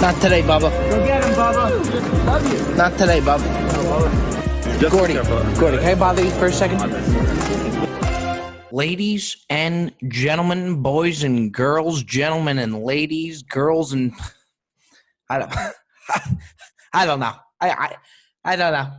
Not today, Bubba. Go get him, Bubba. Love you. Not today, Bubba. Gordy, can I bother you for a second? Ladies and gentlemen, boys and girls, gentlemen and ladies, girls and I don't know. I don't know.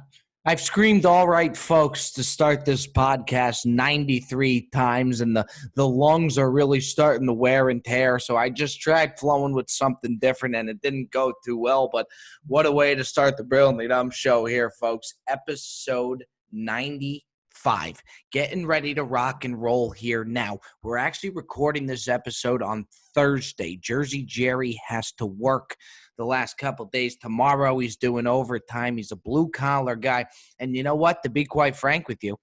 I've screamed all right, folks, to start this podcast 93 times, and the lungs are really starting to wear and tear. So I just tried flowing with something different, and it didn't go too well. But what a way to start the Brilliantly Dumb show here, folks. Episode 95. Getting ready to rock and roll here now. We're actually recording this episode on Thursday. Jersey Jerry has to work the last couple days. Tomorrow he's doing overtime. He's a blue-collar guy. And you know what? To be quite frank with you,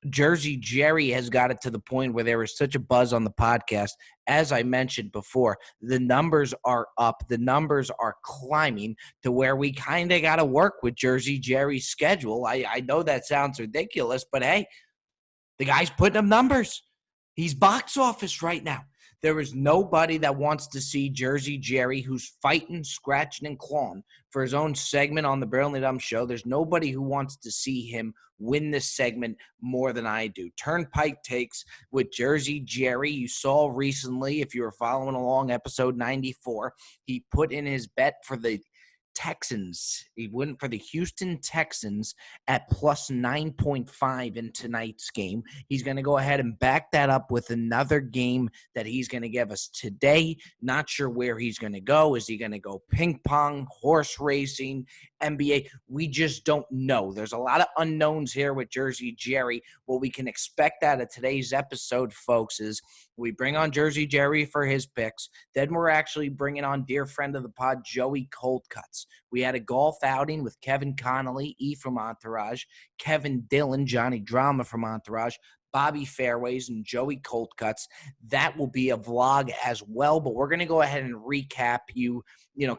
Jersey Jerry has got it to the point where there is such a buzz on the podcast. As I mentioned before, the numbers are up. The numbers are climbing to where we kind of got to work with Jersey Jerry's schedule. I know that sounds ridiculous, but hey, the guy's putting up numbers. He's box office right now. There is nobody that wants to see Jersey Jerry, who's fighting, scratching, and clawing for his own segment on the Brilliantly Dumb show. There's nobody who wants to see him win this segment more than I do. Turnpike Takes with Jersey Jerry. You saw recently, if you were following along, episode 94, he put in his bet for the Texans. He went for the Houston Texans at plus 9.5 in tonight's game. He's going to go ahead and back that up with another game that he's going to give us today. Not sure where he's going to go. Is he going to go ping pong, horse racing, NBA? We just don't know. There's a lot of unknowns here with Jersey Jerry. What we can expect out of today's episode, folks, is we bring on Jersey Jerry for his picks. Then we're actually bringing on dear friend of the pod, Joey Coldcuts. We had a golf outing with Kevin Connolly, E from Entourage, Kevin Dillon, Johnny Drama from Entourage, Bobby Fairways, and Joey Coldcuts. That will be a vlog as well, but we're going to go ahead and recap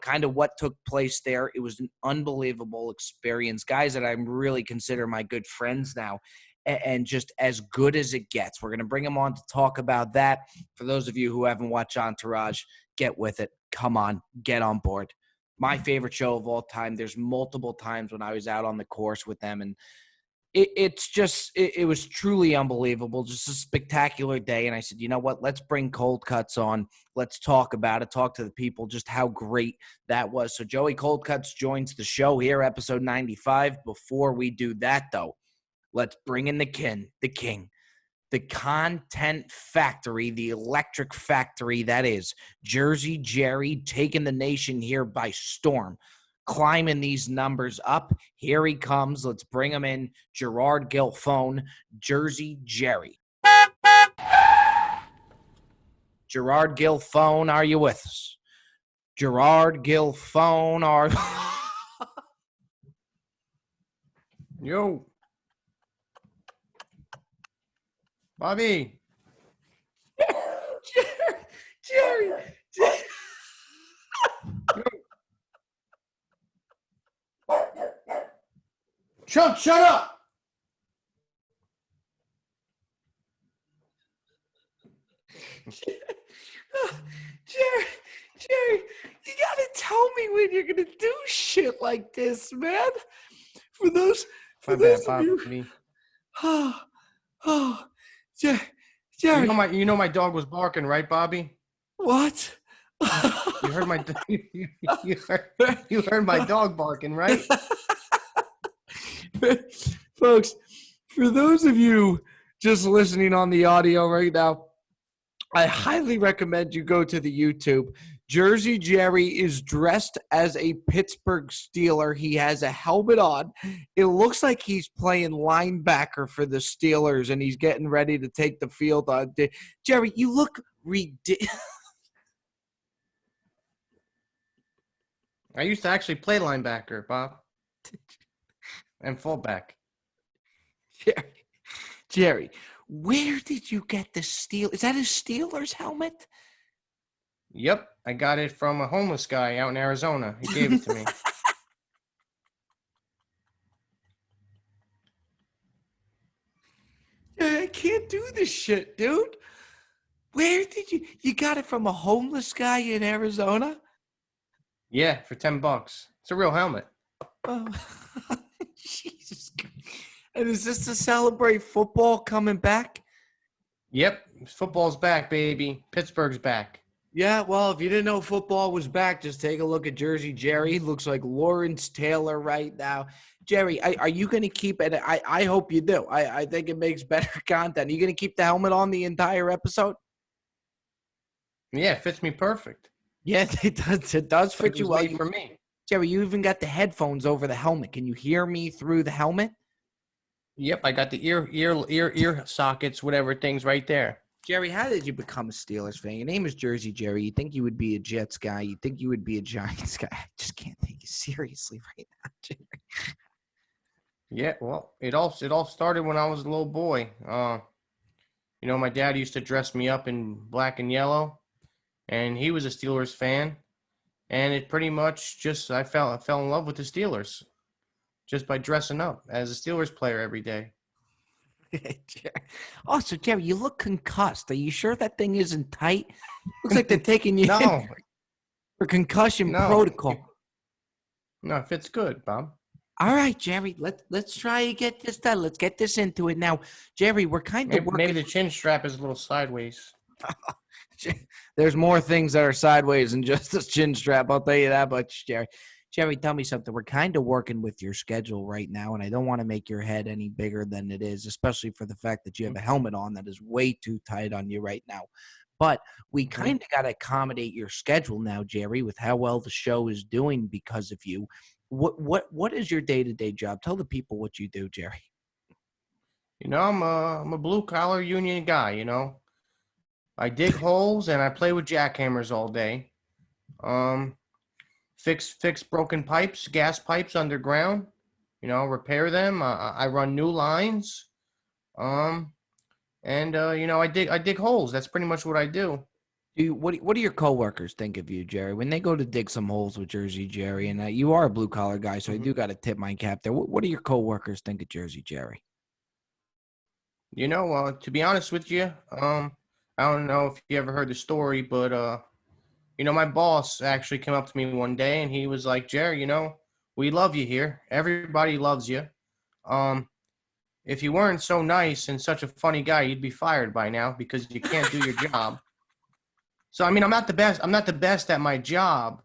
kind of what took place there. It was an unbelievable experience. Guys that I really consider my good friends now, and just as good as it gets. We're going to bring him on to talk about that. For those of you who haven't watched Entourage, get with it. Come on, get on board. My favorite show of all time. There's multiple times when I was out on the course with them, and it was truly unbelievable. Just a spectacular day. And I said, you know what? Let's bring Coldcuts on. Let's talk about it. Talk to the people just how great that was. So Joey Coldcuts joins the show here, episode 95. Before we do that, though, let's bring in the king, the content factory, the electric factory that is Jersey Jerry, taking the nation here by storm, climbing these numbers up. Here he comes. Let's bring him in. Gerard Gilfone, Jersey Jerry. Gerard Gilfone, are you with us? Gerard Gilfone, are... Yo. Bobby. Jerry. Shut up. Jerry, you gotta tell me when you're gonna do shit like this, man. For those of you. Jerry. You know my dog was barking, right, Bobby? What? You heard my you heard my dog barking, right? Folks, for those of you just listening on the audio right now, I highly recommend you go to the YouTube. Jersey Jerry is dressed as a Pittsburgh Steeler. He has a helmet on. It looks like he's playing linebacker for the Steelers, and he's getting ready to take the field on. Jerry, you look ridiculous. I used to actually play linebacker, Bob. And fullback. Jerry, where did you get the Steelers? Is that a Steelers helmet? Yep, I got it from a homeless guy out in Arizona. He gave it to me. I can't do this shit, dude. Where did you got it from a homeless guy in Arizona? Yeah, for $10. It's a real helmet. Oh, Jesus. And is this to celebrate football coming back? Yep, football's back, baby. Pittsburgh's back. Yeah, well, if you didn't know football was back, just take a look at Jersey Jerry. He looks like Lawrence Taylor right now. Jerry, are you going to keep it? I hope you do. I think it makes better content. Are you going to keep the helmet on the entire episode? Yeah, it fits me perfect. Yeah, it does. It does fit It you was well. made for me. Jerry, you even got the headphones over the helmet. Can you hear me through the helmet? Yep, I got the ear sockets, whatever things right there. Jerry, how did you become a Steelers fan? Your name is Jersey Jerry. You think you would be a Jets guy. You think you would be a Giants guy. I just can't take you seriously right now, Jerry. Yeah, well, it all started when I was a little boy. My dad used to dress me up in black and yellow, and he was a Steelers fan, and it pretty much just I fell in love with the Steelers just by dressing up as a Steelers player every day. Also, Jerry, you look concussed. Are you sure that thing isn't tight? Looks like they're taking you No, in for concussion no, protocol. no, it fits good, Bob. All right, Jerry, let's try to get this done. Let's get this into it now. Jerry, we're kind of Maybe the chin strap is a little sideways. There's more things that are sideways than just this chin strap. I'll tell you that much, Jerry. Jerry, tell me something. We're kind of working with your schedule right now, and I don't want to make your head any bigger than it is, especially for the fact that you have a helmet on that is way too tight on you right now. But we kind of got to accommodate your schedule now, Jerry, with how well the show is doing because of you. What is your day-to-day job? Tell the people what you do, Jerry. I'm a blue collar union guy. I dig holes and I play with jackhammers all day. Fix broken pipes, gas pipes underground. Repair them. I run new lines. I dig holes. That's pretty much what I do. What do your coworkers think of you, Jerry, when they go to dig some holes with Jersey Jerry? And you are a blue collar guy, so I do got to tip my cap there. What do your coworkers think of Jersey Jerry? To be honest with you, I don't know if you ever heard the story, but my boss actually came up to me one day and he was like, Jerry, we love you here. Everybody loves you. If you weren't so nice and such a funny guy, you'd be fired by now because you can't do your job. So, I'm not the best. I'm not the best at my job,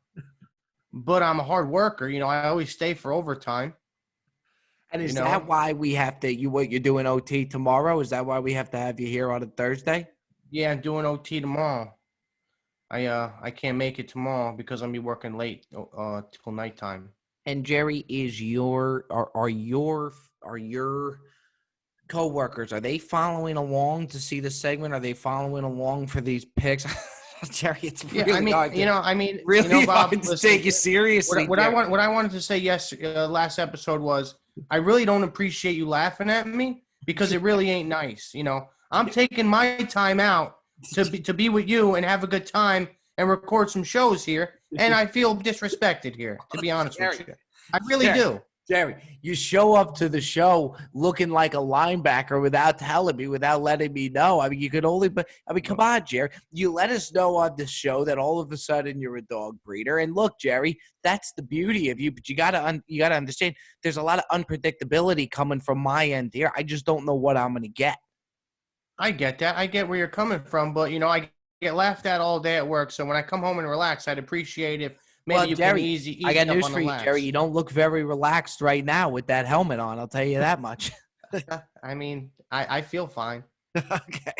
but I'm a hard worker. I always stay for overtime. And is that why we have to, what you're doing OT tomorrow? Is that why we have to have you here on a Thursday? Yeah, I'm doing OT tomorrow. I can't make it tomorrow because I'll be working late till nighttime. And Jerry, are your coworkers, are they following along to see the segment? Are they following along for these picks? Jerry, it's really hard. Really Bob, hard to take you seriously. What I wanted to say last episode was I really don't appreciate you laughing at me because it really ain't nice. I'm taking my time out to be with you and have a good time and record some shows here, and I feel disrespected here, to be honest with you. I really do. Jerry, you show up to the show looking like a linebacker without telling me, without letting me know. You could only, come on, Jerry. You let us know on the show that all of a sudden you're a dog breeder. And look, Jerry, that's the beauty of you. But you gotta understand, there's a lot of unpredictability coming from my end here. I just don't know what I'm gonna get. I get that. I get where you're coming from, but I get laughed at all day at work. So when I come home and relax, I'd appreciate if. Maybe Jerry, easy I got news for you, laps. Jerry. You don't look very relaxed right now with that helmet on. I'll tell you that much. I feel fine. Okay.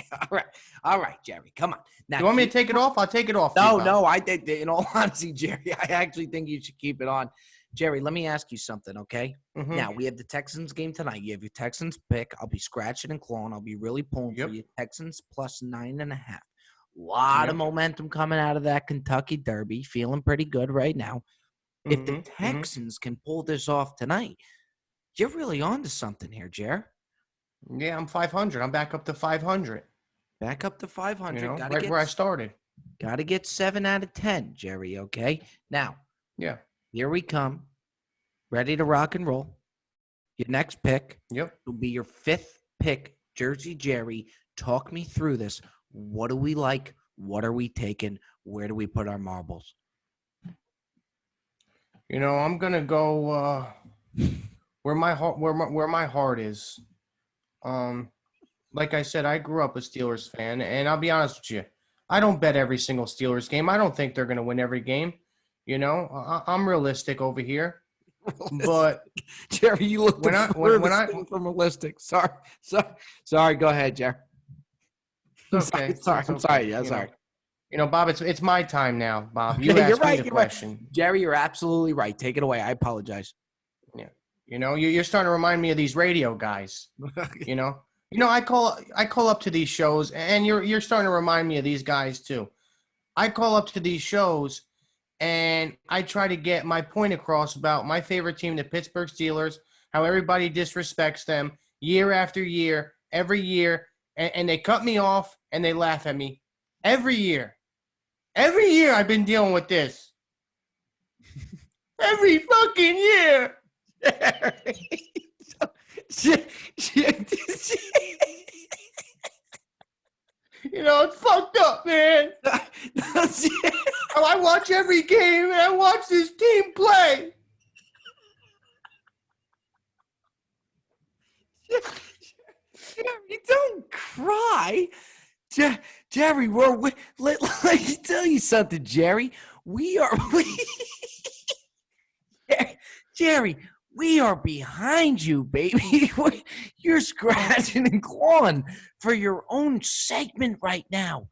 All right, Jerry. Come on. Now, you want me to take it off? I'll take it off. No. I did. In all honesty, Jerry, I actually think you should keep it on. Jerry, let me ask you something, okay? Mm-hmm. Now, we have the Texans game tonight. You have your Texans pick. I'll be scratching and clawing. I'll be really pulling for you. Texans plus 9.5. Lot of momentum coming out of that Kentucky Derby. Feeling pretty good right now. If the Texans can pull this off tonight, you're really on to something here, Jer. Yeah, I'm 500. I'm back up to 500. Back up to 500. Right where I started. Got to get 7 out of 10, Jerry, okay? Now, here we come. Ready to rock and roll. Your next pick will be your 5th pick, Jersey Jerry. Talk me through this. What do we like? What are we taking? Where do we put our marbles? I'm gonna go where my heart is. Um, like I said, I grew up a Steelers fan, and I'll be honest with you, I don't bet every single Steelers game. I don't think they're gonna win every game. I'm realistic over here, but Jerry, you look the when I when when furthest I thing from realistic. Sorry. Go ahead, Jerry. I'm it's okay, sorry. it's I'm okay. sorry. Yeah, sorry. Bob, it's my time now, Bob. You Okay, you're asked me right. the You're right. question. Jerry, you're absolutely right. Take it away. I apologize. Yeah, you're starting to remind me of these radio guys. You know, I call up to these shows, and you're starting to remind me of these guys too. I call up to these shows, and I try to get my point across about my favorite team, the Pittsburgh Steelers, how everybody disrespects them year after year, every year, and they cut me off and they laugh at me every year. Every year I've been dealing with this. Every fucking year. It's fucked up, man. I watch every game and I watch this team play. Jerry, don't cry. Jerry, let me tell you something, Jerry. Jerry, we are behind you, baby. You're scratching and clawing for your own segment right now.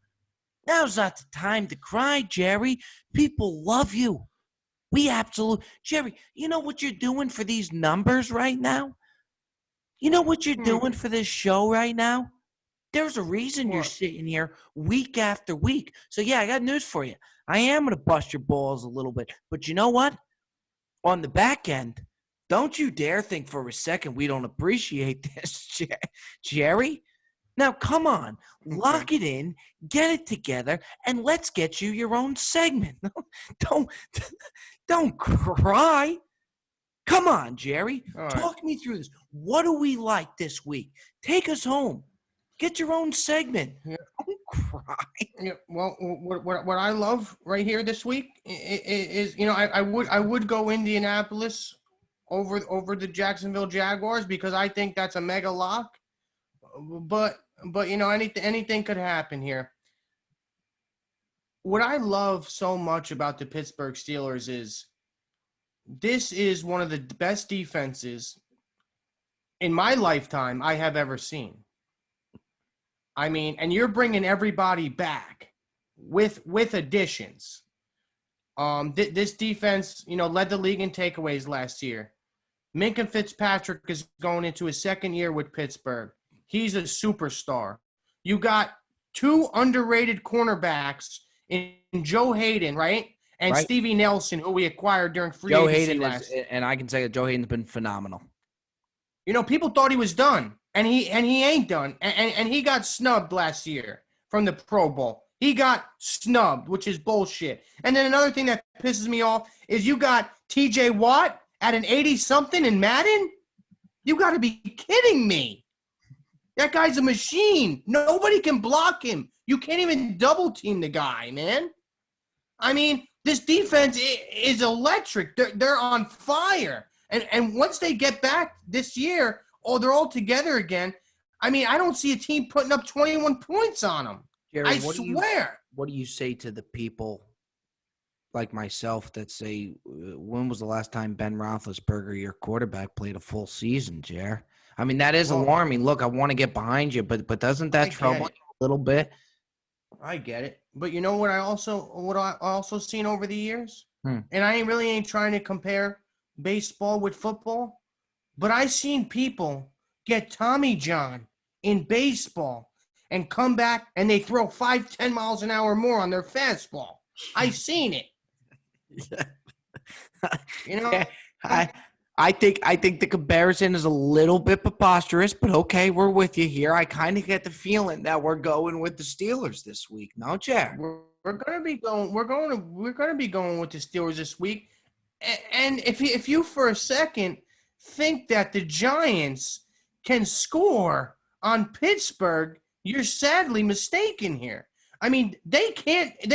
Now's not the time to cry, Jerry. People love you. Jerry, you know what you're doing for these numbers right now? You know what you're doing for this show right now? There's a reason you're sitting here week after week. So, yeah, I got news for you. I am going to bust your balls a little bit. But you know what? On the back end, don't you dare think for a second we don't appreciate this, Jerry. Now, come on. Lock it in, get it together, and let's get you your own segment. Don't cry. Come on, Jerry. All Talk right. me through this. What do we like this week? Take us home. Get your own segment. Yeah. Don't cry. Yeah, well, what I love right here this week is I would go Indianapolis over the Jacksonville Jaguars because I think that's a mega lock. But anything could happen here. What I love so much about the Pittsburgh Steelers is this is one of the best defenses in my lifetime I have ever seen. I mean, and you're bringing everybody back with additions. This defense, led the league in takeaways last year. Minka Fitzpatrick is going into his second year with Pittsburgh. He's a superstar. You got two underrated cornerbacks in Joe Hayden, right? And Right. Stevie Nelson, who we acquired during free Joe agency Hayden last year. and I can say that Joe Hayden's been phenomenal. People thought he was done, and he ain't done. And he got snubbed last year from the Pro Bowl. He got snubbed, which is bullshit. And then another thing that pisses me off is you got TJ Watt at an 80-something in Madden? You got to be kidding me. That guy's a machine. Nobody can block him. You can't even double team the guy, man. I mean, this defense is electric. They're on fire. And once they get back this year, they're all together again. I mean, I don't see a team putting up 21 points on them. Jerry, I swear. What do you say to the people like myself that say, when was the last time Ben Roethlisberger, your quarterback, played a full season, Jer? I mean, that is alarming. Look, I want to get behind you, but doesn't that trouble you a little bit? I get it. But you know what I also seen over the years? And I ain't trying to compare baseball with football, but I seen people get Tommy John in baseball and come back and they throw 5-10 miles an hour more on their fastball. I seen it. I think the comparison is a little bit preposterous, but okay, we're with you here. I kind of get the feeling that we're going with the Steelers this week, no, Jack? We're gonna be going with the Steelers this week. And if you for a second think that the Giants can score on Pittsburgh, you're sadly mistaken here. I mean, they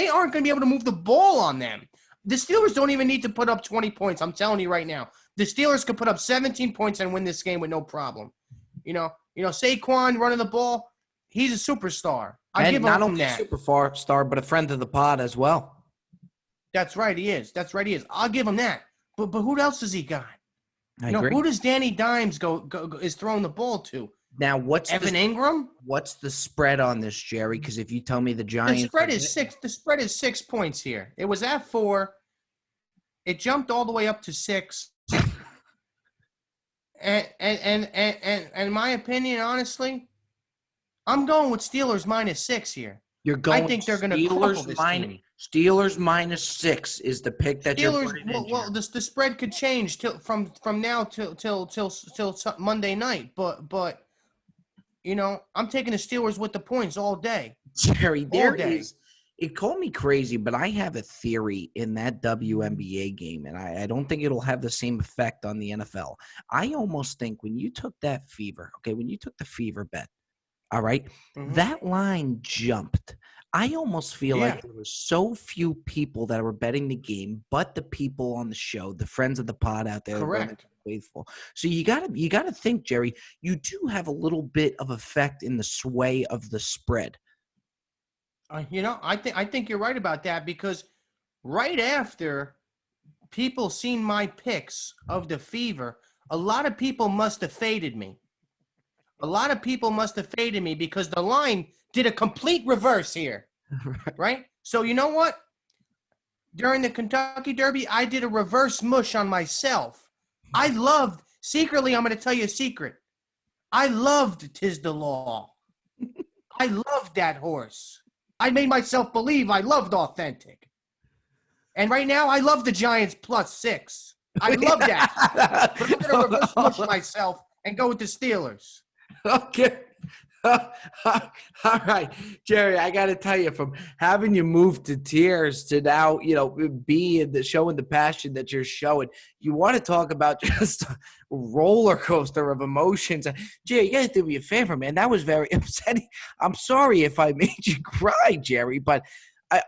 aren't going to be able to move the ball on them. The Steelers don't even need to put up 20 points. I'm telling you right now. The Steelers could put up 17 points and win this game with no problem. Saquon running the ball, he's a superstar. I give not him only that. a superstar, but a friend of the pod as well. That's right, he is. I'll give him that. But who else has he got? I agree. Who does Danny Dimes go is throwing the ball to? Now, what's Evan Ingram? What's the spread on this, Jerry? Because if you tell me the Giants, the spread is 6 points here. It was at 4. It jumped all the way up to 6. And in my opinion, honestly, I'm going with Steelers -6 here. You're going. I think they're going to crumple this team. Steelers -6 is the pick that you're putting in. Well, the spread could change from now till Monday night, but I'm taking the Steelers with the points all day. Jerry, it called me crazy, but I have a theory in that WNBA game, and I don't think it'll have the same effect on the NFL. I almost think when you took that fever, when you took the fever bet, all right, that line jumped. I almost feel like there were so few people that were betting the game, but the people on the show, the friends of the pod out there, correct, faithful. So you gotta think, Jerry, you do have a little bit of effect in the sway of the spread. I think you're right about that, because right after people seen my picks of the fever, a lot of people must have faded me. Because the line did a complete reverse here, right? So you know what? During the Kentucky Derby, I did a reverse mush on myself. Secretly, I'm going to tell you a secret. I loved 'Tis the Law. I loved that horse. I made myself believe I loved Authentic. And right now, I love the Giants +6. I love that. But I'm going to reverse mush myself and go with the Steelers. Okay. All right, Jerry, I got to tell you, from having you move to tears to now, be in the showing the passion that you're showing, you want to talk about just a roller coaster of emotions. Jerry, you got to do me a favor, man. That was very upsetting. I'm sorry if I made you cry, Jerry, but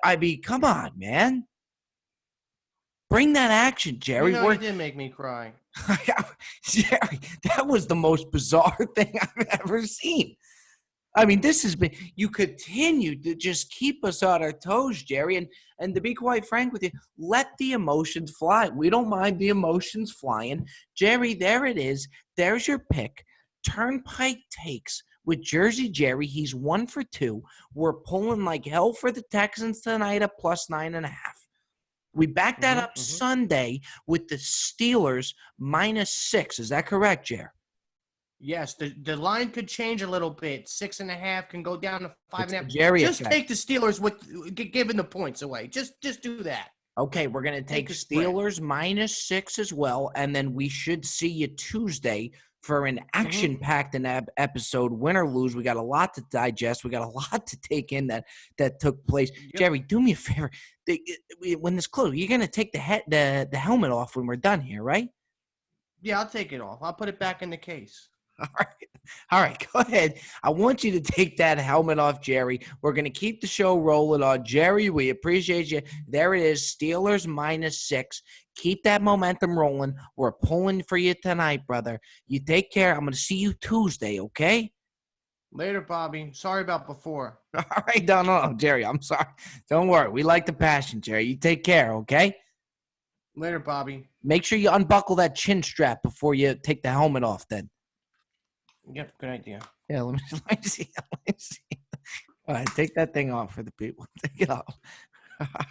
I mean, come on, man. Bring that action, Jerry. You did make me cry. Jerry, that was the most bizarre thing I've ever seen. I mean, this has been – you continue to just keep us on our toes, Jerry. And to be quite frank with you, let the emotions fly. We don't mind the emotions flying. Jerry, there it is. There's your pick. Turnpike takes with Jersey Jerry. He's 1 for 2. We're pulling like hell for the Texans tonight at +9.5. We backed that up Sunday with the Steelers -6. Is that correct, Jer? Yes, the line could change a little bit. 6.5 can go down to 5.5. Jerry, just take the Steelers with giving the points away. Just do that. Okay, we're going to take Steelers -6 as well, and then we should see you Tuesday for an action-packed episode. Win or lose, we got a lot to digest. We got a lot to take in that took place. Yep. Jerry, do me a favor. When this closes, you're going to take the helmet off when we're done here, right? Yeah, I'll take it off. I'll put it back in the case. All right, go ahead. I want you to take that helmet off, Jerry. We're going to keep the show rolling on. Jerry, we appreciate you. There it is, Steelers -6. Keep that momentum rolling. We're pulling for you tonight, brother. You take care. I'm going to see you Tuesday, okay? Later, Bobby. Sorry about before. All right, no, Jerry, I'm sorry. Don't worry. We like the passion, Jerry. You take care, okay? Later, Bobby. Make sure you unbuckle that chin strap before you take the helmet off then. Yep, good idea. Yeah, let me see. All right, take that thing off for the people. Take it off.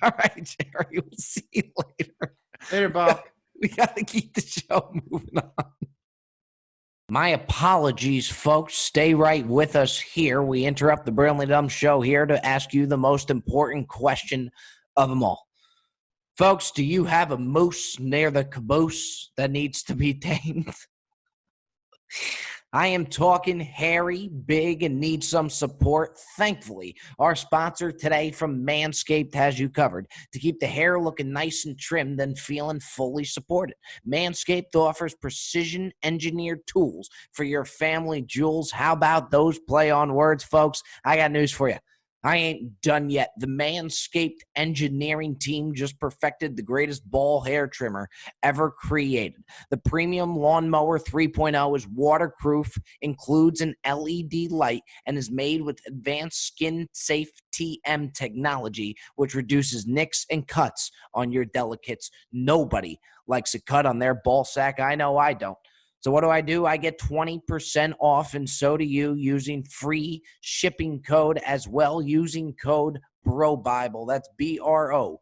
All right, Jerry, we'll see you later. Later, Bob. We got to keep the show moving on. My apologies, folks. Stay right with us here. We interrupt the Brilliantly Dumb show here to ask you the most important question of them all. Folks, do you have a moose near the caboose that needs to be tamed? I am talking hairy, big, and need some support. Thankfully, our sponsor today from Manscaped has you covered to keep the hair looking nice and trimmed and feeling fully supported. Manscaped offers precision-engineered tools for your family jewels. How about those play on words, folks? I got news for you. I ain't done yet. The Manscaped engineering team just perfected the greatest ball hair trimmer ever created. The premium lawnmower 3.0 is waterproof, includes an LED light, and is made with advanced skin-safe TM technology, which reduces nicks and cuts on your delicates. Nobody likes a cut on their ball sack. I know I don't. So what do? I get 20% off, and so do you, using free shipping code as well, using code BROBIBLE. That's BROBIBLE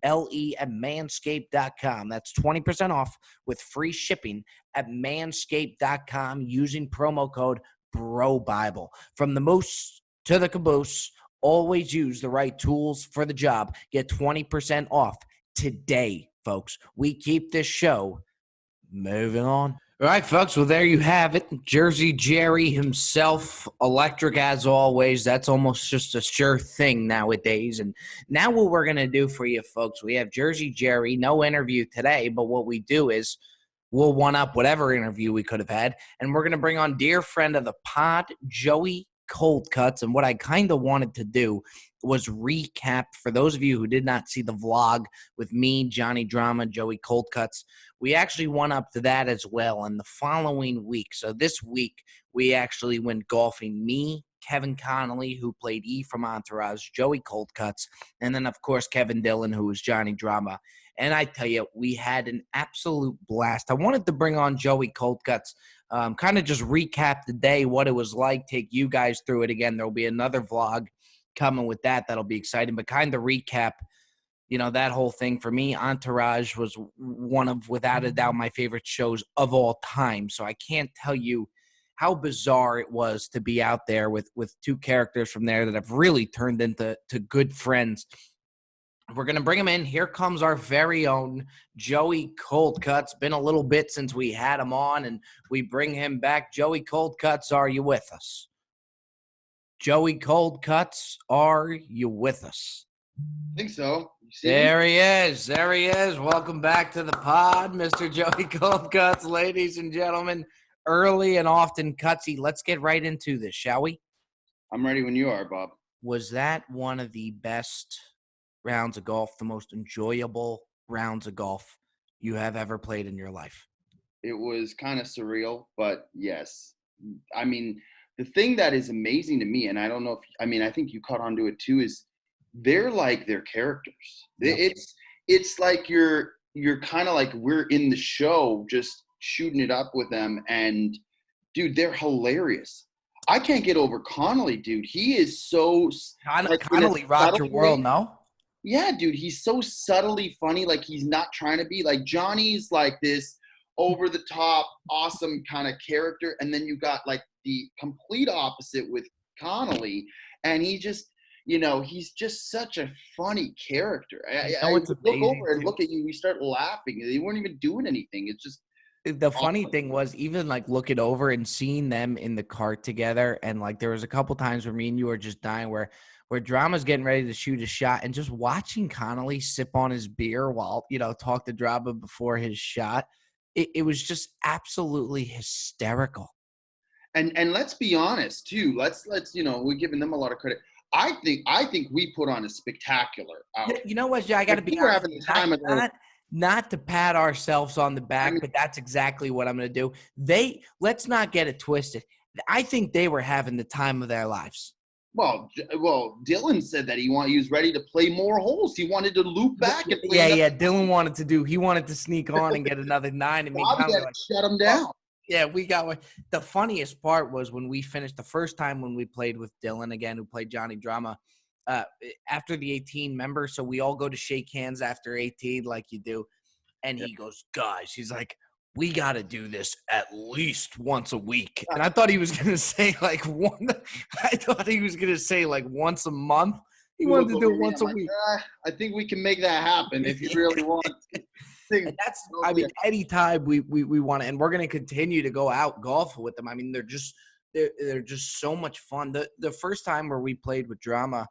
at manscaped.com. That's 20% off with free shipping at manscaped.com using promo code BROBIBLE. From the moose to the caboose, always use the right tools for the job. Get 20% off today, folks. We keep this show moving on. All right, folks. Well, there you have it. Jersey Jerry himself, electric as always. That's almost just a sure thing nowadays. And now what we're going to do for you, folks, we have Jersey Jerry, no interview today, but what we do is we'll one-up whatever interview we could have had, and we're going to bring on dear friend of the pod, Joey Cold Cuts. And what I kind of wanted to do was recap, for those of you who did not see the vlog with me, Johnny Drama, Joey Cold Cuts, we actually went up to that as well in the following week. So this week, we actually went golfing, me, Kevin Connolly, who played E from Entourage, Joey Cold Cuts, and then, of course, Kevin Dillon, who was Johnny Drama. And I tell you, we had an absolute blast. I wanted to bring on Joey Cold Cuts, kind of just recap the day, what it was like, take you guys through it again. There'll be another vlog coming with that. That'll be exciting, but kind of recap, that whole thing. For me, Entourage was one of, without a doubt, my favorite shows of all time. So I can't tell you how bizarre it was to be out there with two characters from there that have really turned into good friends. We're going to bring him in. Here comes our very own Joey Cold Cuts. Been a little bit since we had him on, and we bring him back. Joey Cold Cuts, are you with us? Joey Cold Cuts, are you with us? I think so. You see There he is. There he is. Welcome back to the pod, Mr. Joey Cold Cuts, ladies and gentlemen. Early and often cutsy. Let's get right into this, shall we? I'm ready when you are, Bob. Was that one of the best rounds of golf, the most enjoyable rounds of golf you have ever played in your life? It was kind of surreal, but yes. I mean, the thing that is amazing to me, and I don't know if, I think you caught on to it too, is they're like their characters. Yep. It's like you're kind of like we're in the show just shooting it up with them, and dude, they're hilarious. I can't get over Connolly, dude. He is so Connolly rocked your world, no? Yeah, dude, he's so subtly funny. Like, he's not trying to be. Like, Johnny's like this over-the-top, awesome kind of character. And then you got, like, the complete opposite with Connolly. And he just, he's just such a funny character. I look over and look at you, we start laughing. They weren't even doing anything. It's just the funny thing was, even like looking over and seeing them in the cart together, and like there was a couple times where me and you were just dying, where Drama's getting ready to shoot a shot, and just watching Connolly sip on his beer while talk to Drama before his shot, it was just absolutely hysterical. And let's be honest too. Let's we're giving them a lot of credit. I think we put on a spectacular out. You know what, I got to be honest, having the time of not to pat ourselves on the back, but that's exactly what I'm going to do. Let's not get it twisted. I think they were having the time of their lives. Well, Dylan said that he was ready to play more holes. He wanted to loop back. And Dylan wanted to sneak on and get another 9. And Bobby had to shut him down. Yeah, we got one. The funniest part was when we finished the first time when we played with Dylan again, who played Johnny Drama, after the 18 member. So we all go to shake hands after 18 like you do. And he goes, guys, he's like, we got to do this at least once a week. And I thought he was going to say like once a month. He wanted to do it once a week. I think we can make that happen if you really want. And that's, anytime we want to, and we're going to continue to go out golf with them. I mean, they're just so much fun. The first time where we played with Drama,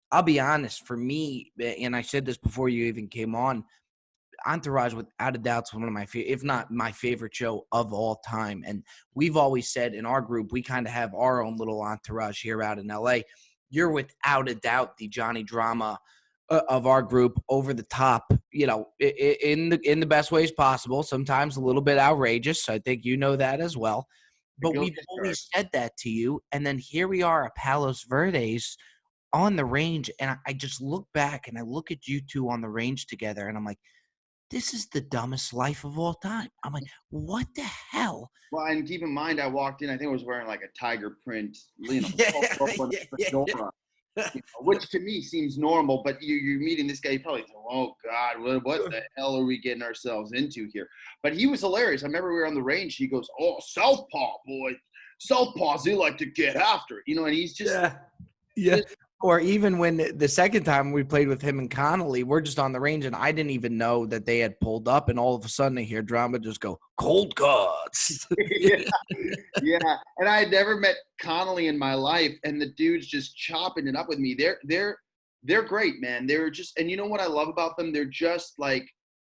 I'll be honest, for me, and I said this before you even came on, Entourage, without a doubt, is one of my favorite, if not my favorite show of all time. And we've always said in our group, we kind of have our own little entourage here out in LA. you're without a doubt the Johnny Drama of our group, over the top, in the best ways possible. Sometimes a little bit outrageous. I think you know that as well. But Guilty we've as always charged. said that to you, and then here we are at Palos Verdes on the range, and I just look back and I look at you two on the range together, and I'm like, this is the dumbest life of all time. I'm like, what the hell? Well, and keep in mind, I walked in. I think I was wearing like a tiger print, Yeah, polo and a yeah, fedora, which to me seems normal. But you're meeting this guy, you probably think, oh God, what the hell are we getting ourselves into here? But he was hilarious. I remember we were on the range. He goes, "Oh, Southpaw boy, Southpaws, they like to get after it," and he's just, yeah. Or even when the second time we played with him and Connolly, we're just on the range, and I didn't even know that they had pulled up, and all of a sudden I hear Drama just go, cold cuts. yeah, yeah. And I had never met Connolly in my life, and the dude's just chopping it up with me. They're great, man. They're just, and you know what I love about them? They're just like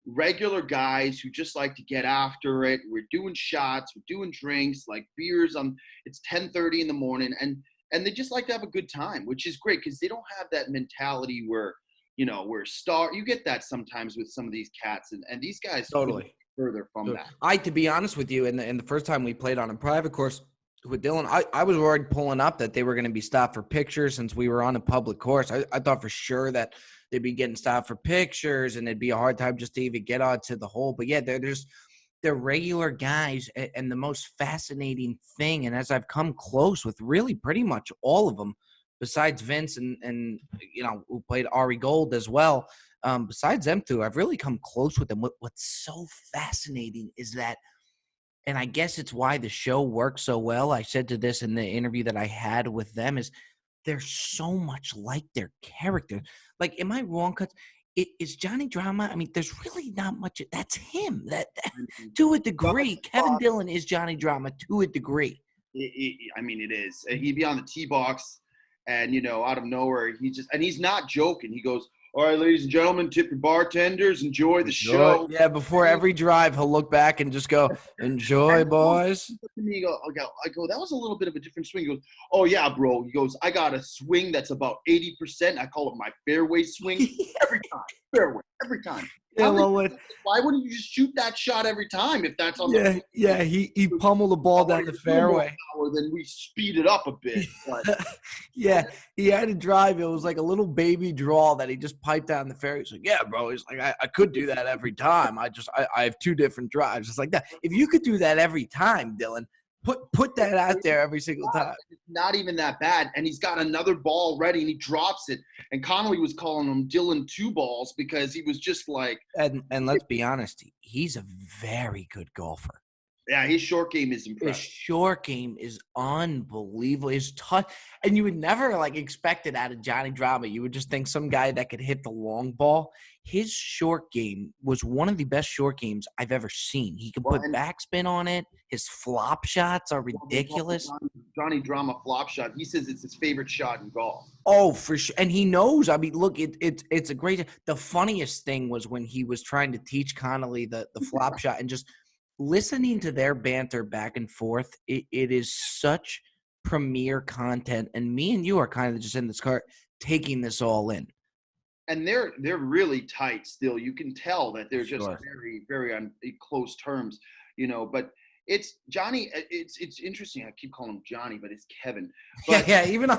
regular guys who just like to get after it. We're doing shots, we're doing drinks, like beers. It's 10:30 in the morning, and they just like to have a good time, which is great because they don't have that mentality where, we're you get that sometimes with some of these cats, and these guys Totally. further from that. To be honest with you, in the first time we played on a private course with Dylan, I was worried pulling up that they were going to be stopped for pictures since we were on a public course. I thought for sure that they'd be getting stopped for pictures and it'd be a hard time just to even get onto the hole. But yeah, they're regular guys, and the most fascinating thing, and as I've come close with really pretty much all of them, besides Vince and who played Ari Gold as well, besides them two, I've really come close with them. What's so fascinating is that, and I guess it's why the show works so well, I said to this in the interview that I had with them, is they're so much like their character. Like, am I wrong? Because is Johnny Drama? I mean, there's really not much. That's him. That to a degree. Kevin Dillon is Johnny Drama to a degree. I mean, it is. He'd be on the tee box, and out of nowhere, and he's not joking. He goes, "All right, ladies and gentlemen, tip your bartenders, enjoy the show." Yeah, before every drive, he'll look back and just go, "Enjoy, boys." I go, that was a little bit of a different swing. He goes, "Oh yeah, bro." He goes, "I got a swing that's about 80%. I call it my fairway swing every time. Fairway every time." Yeah, Why wouldn't you just shoot that shot every time if that's on the? Yeah. He pummeled the ball down the fairway. Then we speed it up a bit. But. Yeah, he had to drive. It was like a little baby draw that he just piped down the fairway. He's like, "Yeah, bro." He's like, I could do that every time. I have two different drives. It's like that. If you could do that every time, Dylan, put that out there every single time. It's not even that bad. And he's got another ball ready, and he drops it. And Connolly was calling him Dylan 2 balls because he was just like. And let's be honest, he's a very good golfer. Yeah, his short game is impressive. His short game is unbelievable. His touch, and you would never expect it out of Johnny Drama. You would just think some guy that could hit the long ball. His short game was one of the best short games I've ever seen. He can put backspin on it. His flop shots are ridiculous. Johnny Drama flop shot. He says it's his favorite shot in golf. Oh, for sure. And he knows. I mean, look, it's a great. The funniest thing was when he was trying to teach Connolly the flop shot, and just listening to their banter back and forth. It is such premier content, and me and you are kind of just in this car taking this all in. And they're really tight still. You can tell that they're just very, very on close terms, but it's Johnny. It's interesting. I keep calling him Johnny, but it's Kevin. But yeah. Even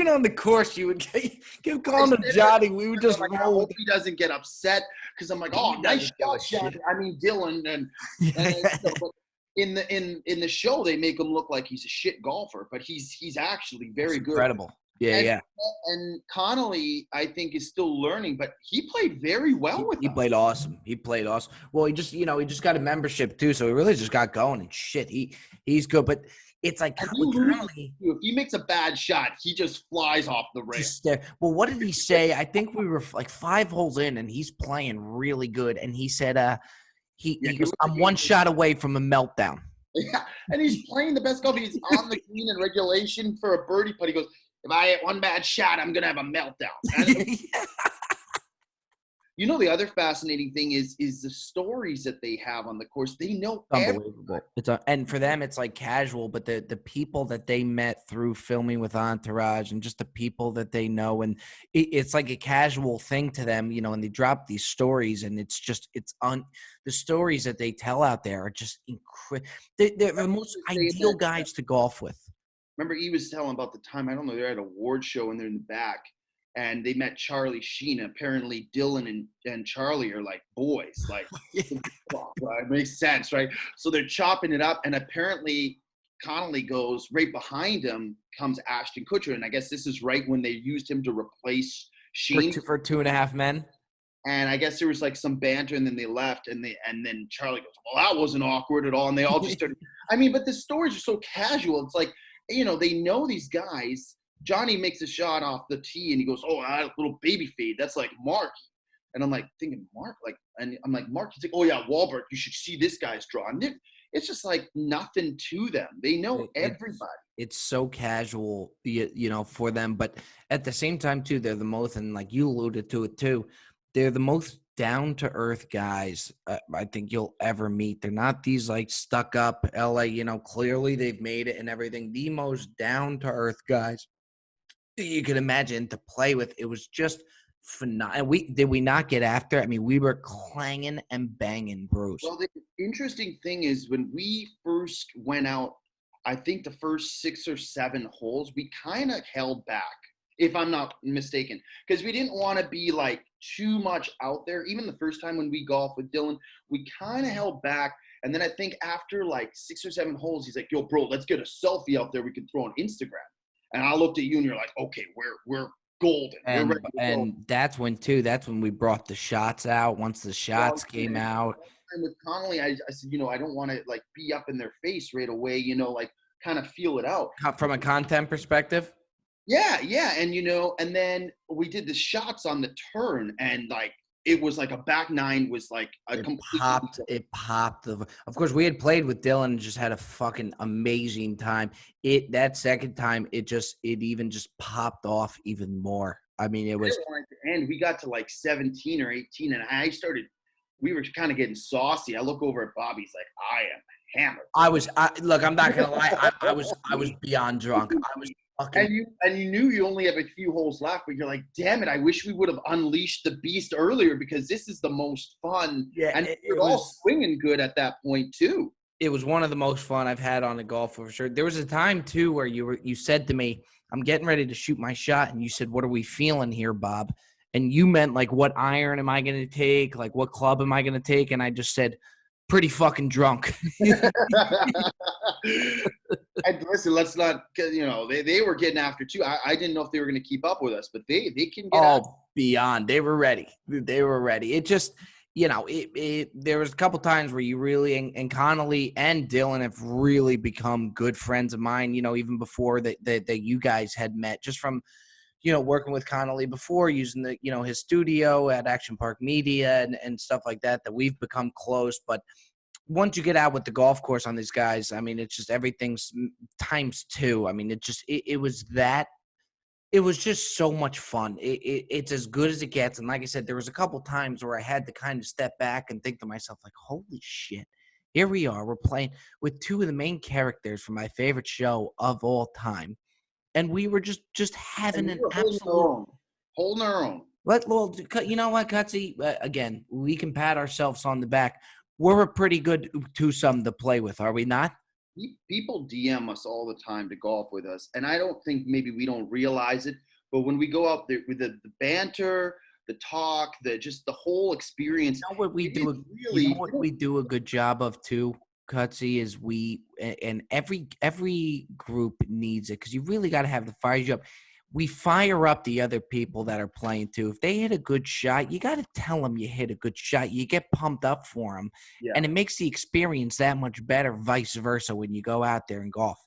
on the course, you would keep calling him Johnny. We would just I hope he doesn't get upset because I'm like, oh, nice shot, Johnny. I mean, Dylan. And but in the show, they make him look like he's a shit golfer, but he's actually very good. Incredible. Yeah. And Connolly, I think, is still learning, but he played very well with us. He played awesome. Well, he just got a membership too, so he really just got going and shit. He's good, but it's like Connolly, if he makes a bad shot, he just flies off the rail. Well, what did he say? I think we were like 5 holes in, and he's playing really good. And he said, he goes, "I'm one shot away from a meltdown." Yeah, and he's playing the best golf. He's on the green in regulation for a birdie putt. He goes, "If I hit one bad shot, I'm gonna have a meltdown." You know, the other fascinating thing is the stories that they have on the course. They know Unbelievable. And for them, it's like casual, but the people that they met through filming with Entourage and just the people that they know, and it's like a casual thing to them, and they drop these stories, and it's just the stories that they tell out there are just incredible. They're the most ideal guys to golf with. Remember, he was telling about the time, I don't know, they're at a award show and they're in the back and they met Charlie Sheen. Apparently, Dylan and Charlie are like boys. Like, right? Makes sense, right? So they're chopping it up. And apparently, Connolly goes right behind him comes Ashton Kutcher. And I guess this is right when they used him to replace Sheen. For 2.5 Men. And I guess there was like some banter, and then they left, and then Charlie goes, "Well, that wasn't awkward at all." And they all just started. I mean, but the stories are so casual. It's like, they know these guys. Johnny makes a shot off the tee, and he goes, "Oh, that little baby fade. That's like Mark." And I'm like thinking, Mark, like, and I'm like, Mark. He's like, "Oh yeah, Wahlberg. You should see this guy's draw." And it's just like nothing to them. They know everybody. It's so casual, for them. But at the same time, too, they're the most, and like you alluded to it too, they're the most down-to-earth guys I think you'll ever meet. They're not these like stuck-up LA, clearly they've made it and everything. The most down-to-earth guys you could imagine to play with. It was just phenomenal. Did we not get after? I mean, we were clanging and banging, Bruce. Well, the interesting thing is when we first went out, I think the first 6 or 7 holes, we kind of held back, if I'm not mistaken, because we didn't want to be like too much out there. Even the first time when we golfed with Dylan, we kind of held back. And then I think after like 6 or 7 holes, he's like, "Yo, bro, let's get a selfie out there we can throw on Instagram." And I looked at you and you're like, "Okay, we're golden." And that's when we brought the shots out. Once the shots came out. And with Connolly, I said, I don't want to like be up in their face right away, like kind of feel it out. From a content perspective? Yeah. And, and then we did the shots on the turn, and like, it was like a back nine was like a It popped. Of course, we had played with Dylan and just had a fucking amazing time. That second time, it even just popped off even more. I mean, it was. And we got to like 17 or 18, and we were kind of getting saucy. I look over at Bobby's like, "I am hammered." Look, I'm not gonna lie. I was beyond drunk. I was fucking. And you knew you only have a few holes left, but you're like, "Damn it! I wish we would have unleashed the beast earlier, because this is the most fun." Yeah, and it was all swinging good at that point too. It was one of the most fun I've had on a golf for sure. There was a time too where you said to me, "I'm getting ready to shoot my shot," and you said, "What are we feeling here, Bob?" And you meant like, "What iron am I going to take? Like, what club am I going to take?" And I just said, "Pretty fucking drunk." And listen, let's not, they were getting after too. I didn't know if they were going to keep up with us, but they can get out. Beyond. They were ready. It just, there was a couple times where you really, and Connolly and Dylan have really become good friends of mine, even before that you guys had met, just from, working with Connolly before, using the, his studio at Action Park Media and stuff like that we've become close. But once you get out with the golf course on these guys, I mean, it's just everything's times 2. I mean, it was just so much fun. It's as good as it gets. And like I said, there was a couple times where I had to kind of step back and think to myself, like, holy shit, here we are. We're playing with 2 of the main characters from my favorite show of all time. And we were just having an absolute holding our own. Well, you know what, Cutsy? Again, we can pat ourselves on the back. We're a pretty good twosome to play with, are we not? People DM us all the time to golf with us, and I don't think maybe we don't realize it, but when we go out there with the banter, the talk, the whole experience. What we do a good job of too, Cutsy, is and every group needs it, because you really got to have the fire you up. We fire up the other people that are playing too. If they hit a good shot, you got to tell them you hit a good shot. You get pumped up for them, and it makes the experience that much better. Vice versa, when you go out there and golf.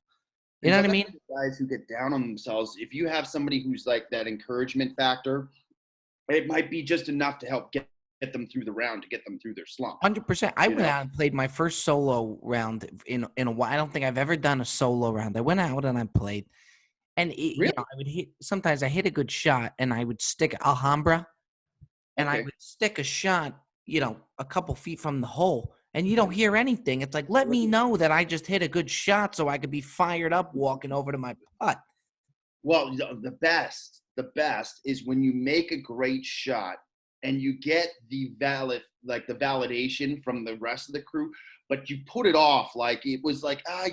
You know what I mean? Guys who get down on themselves, if you have somebody who's like that encouragement factor, it might be just enough to help get them through the round, to get them through their slump. 100%. I went out and played my first solo round in a while. I don't think I've ever done a solo round. I went out and I played. And I would sometimes I hit a good shot and I would stick Alhambra. and I Okay. would stick a shot, a couple feet from the hole, and you don't hear anything. It's like, let me know that I just hit a good shot so I could be fired up walking over to my putt. Well, the best is when you make a great shot and you get the validation from the rest of the crew, but you put it off like it was like, I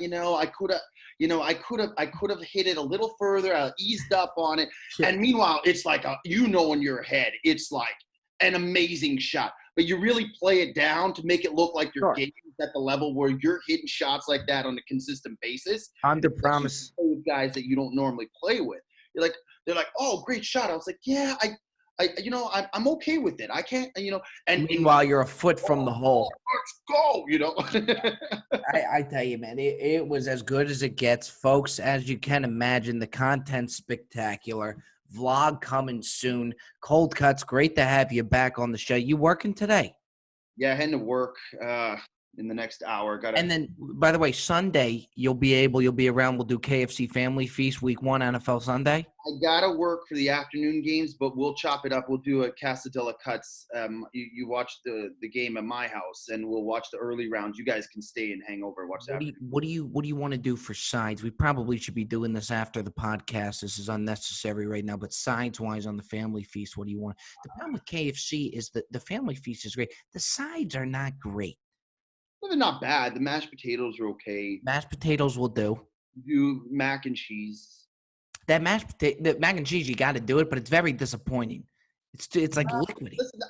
could have hit it a little further. I eased up on it. Shit. And meanwhile, it's like in your head, it's like an amazing shot. But you really play it down to make it look like your game is at the level where you're hitting shots like that on a consistent basis. Under Especially promise. with guys that you don't normally play with. They're like, oh, great shot. I was like, yeah, I'm okay with it. I can't, and Meanwhile, you're a foot from the hole. let's go, I tell you, man, it was as good as it gets, folks. As you can imagine, the content's spectacular. Vlog coming soon. Cold Cuts, great to have you back on the show. You working today? Yeah, heading to work in the next hour. And then, by the way, Sunday you'll be around. We'll do KFC Family Feast Week 1 NFL Sunday. I gotta work for the afternoon games, but we'll chop it up. We'll do a Casadilla Cuts. You watch the game at my house, and we'll watch the early rounds. You guys can stay and hang over and watch that. What do you want to do for sides? We probably should be doing this after the podcast. This is unnecessary right now, but sides wise on the Family Feast, what do you want? The problem with KFC is that the Family Feast is great. The sides are not great. Well, they're not bad. The mashed potatoes are okay. Mashed potatoes will do. Do mac and cheese. The mac and cheese, you got to do it, but it's very disappointing. It's like liquidy. Listen,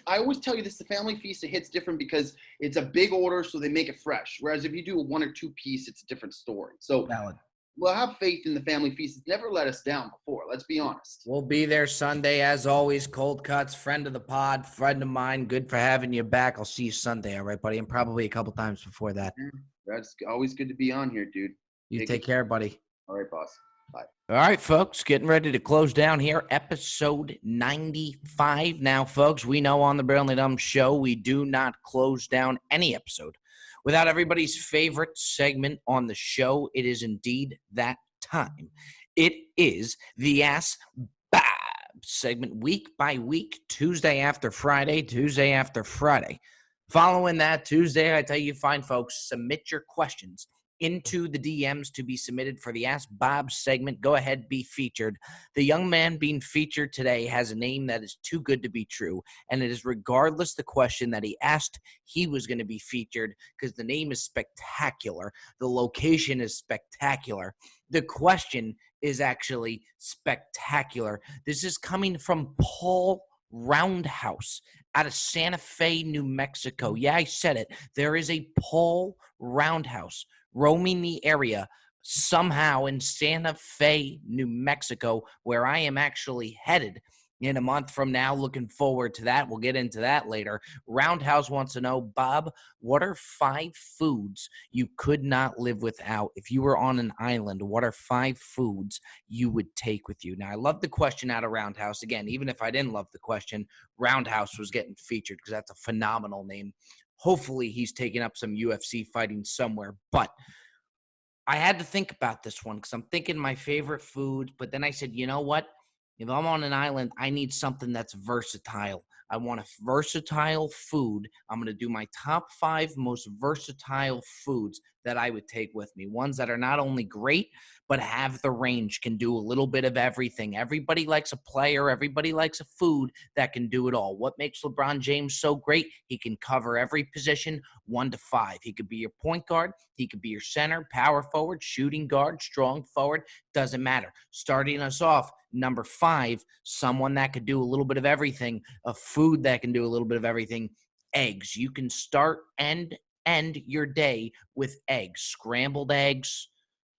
I always tell you this: the Family Feast, it hits different because it's a big order, so they make it fresh. Whereas if you do a 1 or 2 piece, it's a different story. So Valid. we'll have faith in the Family Feast. It's never let us down before. Let's be honest. We'll be there Sunday as always. Cold Cuts, friend of the pod, friend of mine. Good for having you back. I'll see you Sunday, all right, buddy, and probably a couple times before that. That's always good to be on here, dude. You take care, buddy. All right, boss. Bye. All right, folks, getting ready to close down here. Episode 95. Now, folks, we know on the Brilliantly Dumb Show, we do not close down any episode without everybody's favorite segment on the show. It is indeed that time. It is the Ask Bob segment, week by week, Tuesday after Friday. Following that Tuesday, I tell you, fine folks, submit your questions into the DMs to be submitted for the Ask Bob segment. Go ahead, be featured. The young man being featured today has a name that is too good to be true, and it is regardless the question that he asked, he was going to be featured because the name is spectacular. The location is spectacular. The question is actually spectacular. This is coming from Paul Roundhouse out of Santa Fe, New Mexico. Yeah, I said it. There is a Paul Roundhouse roaming the area somehow in Santa Fe, New Mexico, where I am actually headed in a month from now. Looking forward to that. We'll get into that later. Roundhouse wants to know, Bob, what are 5 foods you could not live without? If you were on an island, what are 5 foods you would take with you? Now, I love the question out of Roundhouse. Again, even if I didn't love the question, Roundhouse was getting featured because that's a phenomenal name. Hopefully he's taking up some UFC fighting somewhere. But I had to think about this one because I'm thinking my favorite foods. But then I said, you know what? If I'm on an island, I need something that's versatile. I want a versatile food. I'm going to do my top 5 most versatile foods that I would take with me. Ones that are not only great, but have the range, can do a little bit of everything. Everybody likes a player. Everybody likes a food that can do it all. What makes LeBron James so great? He can cover every position 1 to 5. He could be your point guard. He could be your center, power forward, shooting guard, strong forward. Doesn't matter. Starting us off, number 5, someone that could do a little bit of everything, a food that can do a little bit of everything, eggs. You can start and end your day with eggs, scrambled eggs.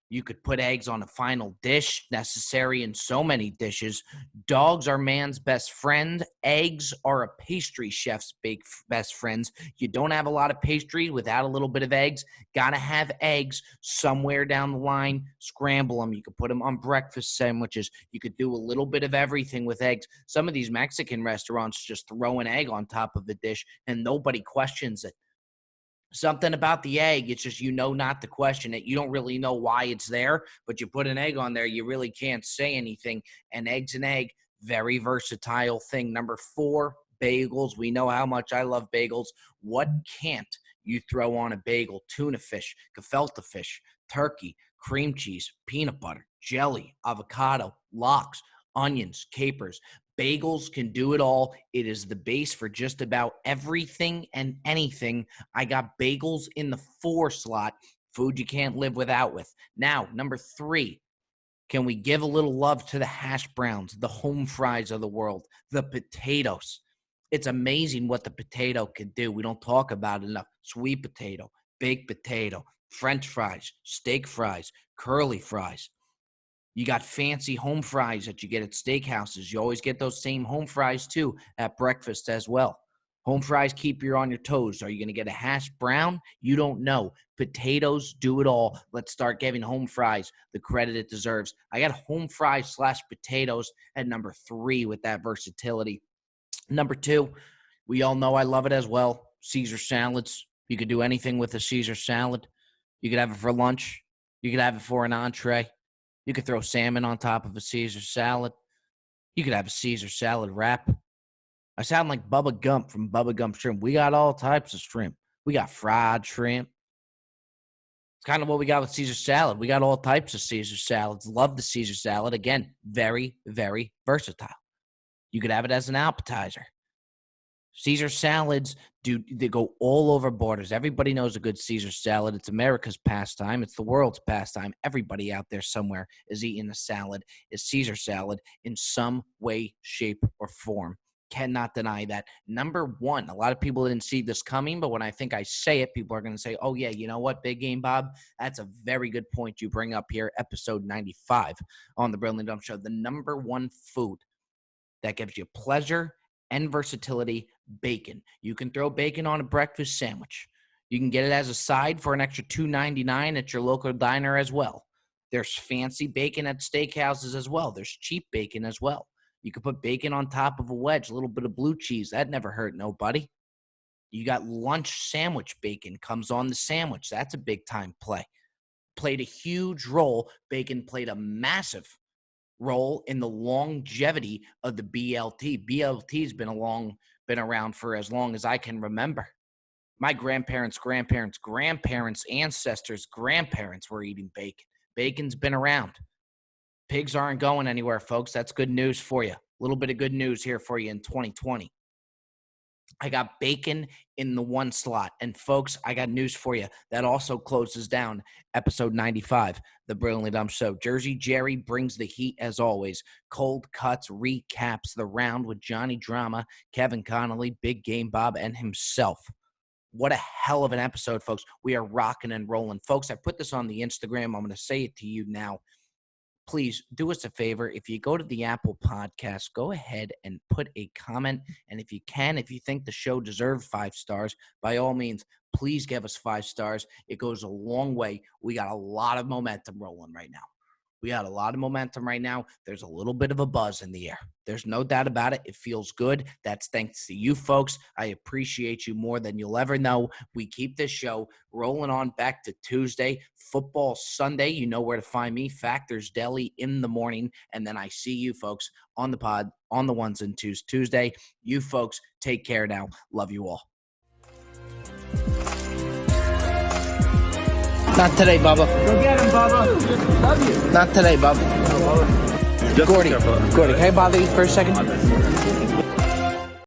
You could put eggs on a final dish, necessary in so many dishes. Dogs are man's best friend. Eggs are a pastry chef's best friends. You don't have a lot of pastry without a little bit of eggs. Got to have eggs somewhere down the line. Scramble them. You could put them on breakfast sandwiches. You could do a little bit of everything with eggs. Some of these Mexican restaurants just throw an egg on top of a dish and nobody questions it. Something about the egg, it's just not to question it. You don't really know why it's there, but you put an egg on there, you really can't say anything. And eggs and egg, very versatile thing. Number 4, Bagels. We know how much I love bagels. What can't you throw on a bagel? Tuna fish, gefilte fish, turkey, cream cheese, peanut butter, jelly, avocado, lox, onions, capers. Bagels can do it all. It is the base for just about everything and anything. I got bagels in the 4 slot. Food you can't live without with. Now, number 3. Can we give a little love to the hash browns, the home fries of the world, the potatoes? It's amazing what the potato can do. We don't talk about it enough. Sweet potato, baked potato, French fries, steak fries, curly fries. You got fancy home fries that you get at steakhouses. You always get those same home fries, too, at breakfast as well. Home fries keep you on your toes. Are you going to get a hash brown? You don't know. Potatoes do it all. Let's start giving home fries the credit it deserves. I got home fries / potatoes at number 3 with that versatility. Number 2, we all know I love it as well. Caesar salads. You could do anything with a Caesar salad. You could have it for lunch. You could have it for an entree. You could throw salmon on top of a Caesar salad. You could have a Caesar salad wrap. I sound like Bubba Gump from Bubba Gump Shrimp. We got all types of shrimp. We got fried shrimp. It's kind of what we got with Caesar salad. We got all types of Caesar salads. Love the Caesar salad. Again, very, very versatile. You could have it as an appetizer. Caesar salads, they go all over borders. Everybody knows a good Caesar salad. It's America's pastime. It's the world's pastime. Everybody out there somewhere is eating a salad, is Caesar salad in some way, shape, or form. Cannot deny that. Number 1, a lot of people didn't see this coming, but when I think I say it, people are going to say, oh, yeah, you know what, Big Game Bob? That's a very good point you bring up here, episode 95 on the Brilliant Dumb Show. The number 1 food that gives you pleasure and versatility, bacon. You can throw bacon on a breakfast sandwich. You can get it as a side for an extra $2.99 at your local diner as well. There's fancy bacon at steakhouses as well. There's cheap bacon as well. You could put bacon on top of a wedge, a little bit of blue cheese. That never hurt nobody. You got lunch sandwich bacon comes on the sandwich. That's a big time play. Played a huge role. Bacon played a massive role in the longevity of the BLT. BLT's been around for as long as I can remember. My grandparents, ancestors, grandparents were eating bacon. Bacon's been around. Pigs aren't going anywhere, folks. That's good news for you. A little bit of good news here for you in 2020. I got bacon in the 1 slot. And, folks, I got news for you. That also closes down episode 95, The Brilliantly Dumb Show. Jersey Jerry brings the heat as always. Cold Cuts recaps the round with Johnny Drama, Kevin Connolly, Big Game Bob, and himself. What a hell of an episode, folks. We are rocking and rolling. Folks, I put this on the Instagram. I'm going to say it to you now. Please do us a favor. If you go to the Apple Podcast, go ahead and put a comment. And if you think the show deserves 5 stars, by all means, please give us 5 stars. It goes a long way. We got a lot of momentum rolling right now. There's a little bit of a buzz in the air. There's no doubt about it. It feels good. That's thanks to you folks. I appreciate you more than you'll ever know. We keep this show rolling on back to Tuesday. Football Sunday. You know where to find me. Factors Deli in the morning. And then I see you folks on the pod on the ones and twos Tuesday. You folks take care now. Love you all. Not today, Bubba. Go get him, Bubba. Love you. Not today, Bubba. Gordy, can I bother you for a second?